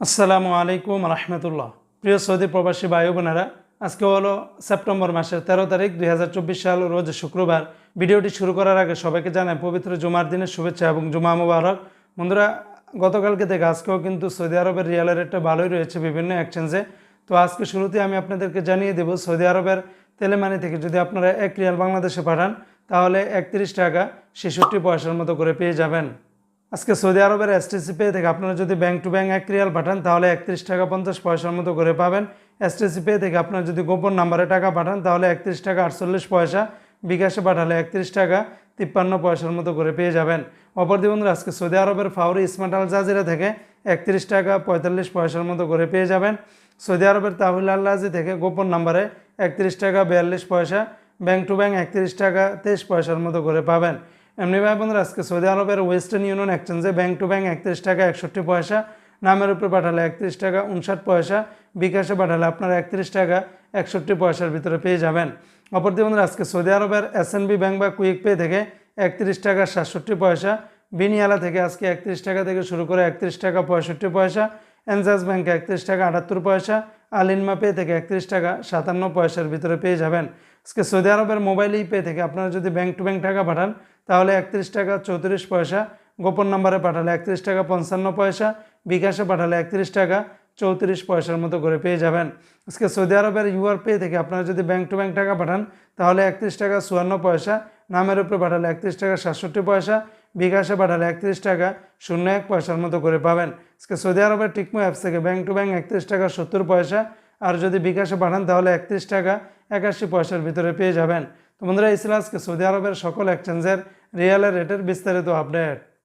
আসসালামু আলাইকুম রহমতুল্লাহ। প্রিয় সৌদি প্রবাসী ভাই বোনেরা, আজকে হলো সেপ্টেম্বর মাসের 13 তারিখ 2024 সাল, রোজ শুক্রবার। ভিডিওটি শুরু করার আগে সবাইকে জানাই পবিত্র জুমার দিনের শুভেচ্ছা এবং জুমা মুবারক। বন্ধুরা, গতকালকে থেকে আজকেও কিন্তু সৌদি আরবের রিয়ালের রেটটা ভালোই রয়েছে বিভিন্ন এক্সচেঞ্জে। তো আজকে শুরুতে আমি আপনাদেরকে জানিয়ে দেব, সৌদি আরবের তেলেমানি থেকে যদি আপনারা 1 রিয়াল বাংলাদেশে পাঠান তাহলে 31 টাকা 66 পয়সার মতো করে পেয়ে যাবেন। আজকে সৌদি আরবের এসটিসি পে থেকে আপনারা যদি ব্যাংক টু ব্যাংক 1 রিয়াল পাঠান তাহলে 31 টাকা 50 পয়সার মতো করে পাবেন। এসটিসি পে থেকে আপনারা যদি গোপন নাম্বারে টাকা পাঠান তাহলে 31 টাকা 48 পয়সা, বিকাশে পাঠালে 31 টাকা 53 পয়সার মতো করে পেয়ে যাবেন। অপরদি বন্ধুরা, আজকে সৌদি আরবের ফাউরি স্মার্ট আল জাজিরা থেকে 31 টাকা 45 পয়সার মতো করে পেয়ে যাবেন। সৌদি আরবের তাহুল আল্লাজি থেকে গোপন নাম্বারে 31 টাকা 42 পয়সা, ব্যাংক টু ব্যাংক 31 টাকা 23 পয়সার মতো করে পাবেন। এমনি ভাই বন্ধুরা, আজকে সৌদি আরবের ওয়েস্টার্ন ইউনিয়ন এক্সচেঞ্জে ব্যাংক টু ব্যাংক 31 টাকা 61 পয়সা, নামের উপরে পাঠালে 31 টাকা 59 পয়সা, বিকাশে পাঠালে আপনারা 31 টাকা 61 পয়সার ভিতরে পেয়ে যাবেন। অপরদি বন্ধুরা, আজকে সৌদি আরবের এসএনবি ব্যাংক বা কুইক পে থেকে 31 টাকা 67 পয়সা, বিনিয়ালা থেকে আজকে 31 টাকা থেকে শুরু করে 31 টাকা 65 পয়সা, এনজাস ব্যাংকে 31 টাকা 78 পয়সা, আলিনমা পে থেকে 31 টাকা 57 পয়সার ভিতরে পেয়ে যাবেন। আজকে সৌদি আরবের মোবাইল পে থেকে আপনারা যদি ব্যাংক টু ব্যাংক টাকা পাঠান তাহলে 31 টাকা 34 পয়সা, গোপন নাম্বারে পাঠালে 31 টাকা 55 পয়সা, বিকাশে পাঠালে 31 টাকা 34 পয়সার মতো করে পেয়ে যাবেন। আজকে সৌদি আরবের ইউআর পে থেকে আপনারা যদি ব্যাংক টু ব্যাংক টাকা পাঠান তাহলে 31 টাকা 54 পয়সা, নামের উপরে পাঠালে 31 টাকা 67 পয়সা, বিকাশে পাঠালে 31 টাকা 01 পয়সার মতো করে পাবেন। আজকে সৌদি আরবের টিকমো অ্যাপস থেকে ব্যাংক টু ব্যাংক 31 টাকা 70 পয়সা, আর যদি বিকাশে পাঠান তাহলে 31 টাকা 81 পয়সার ভিতরে পেয়ে যাবেন। তো বন্ধুরা, এই ছিল আজকে সৌদি আরবের সকল এক্সচেঞ্জের রিয়ালের রেটের বিস্তারিত আপডেট।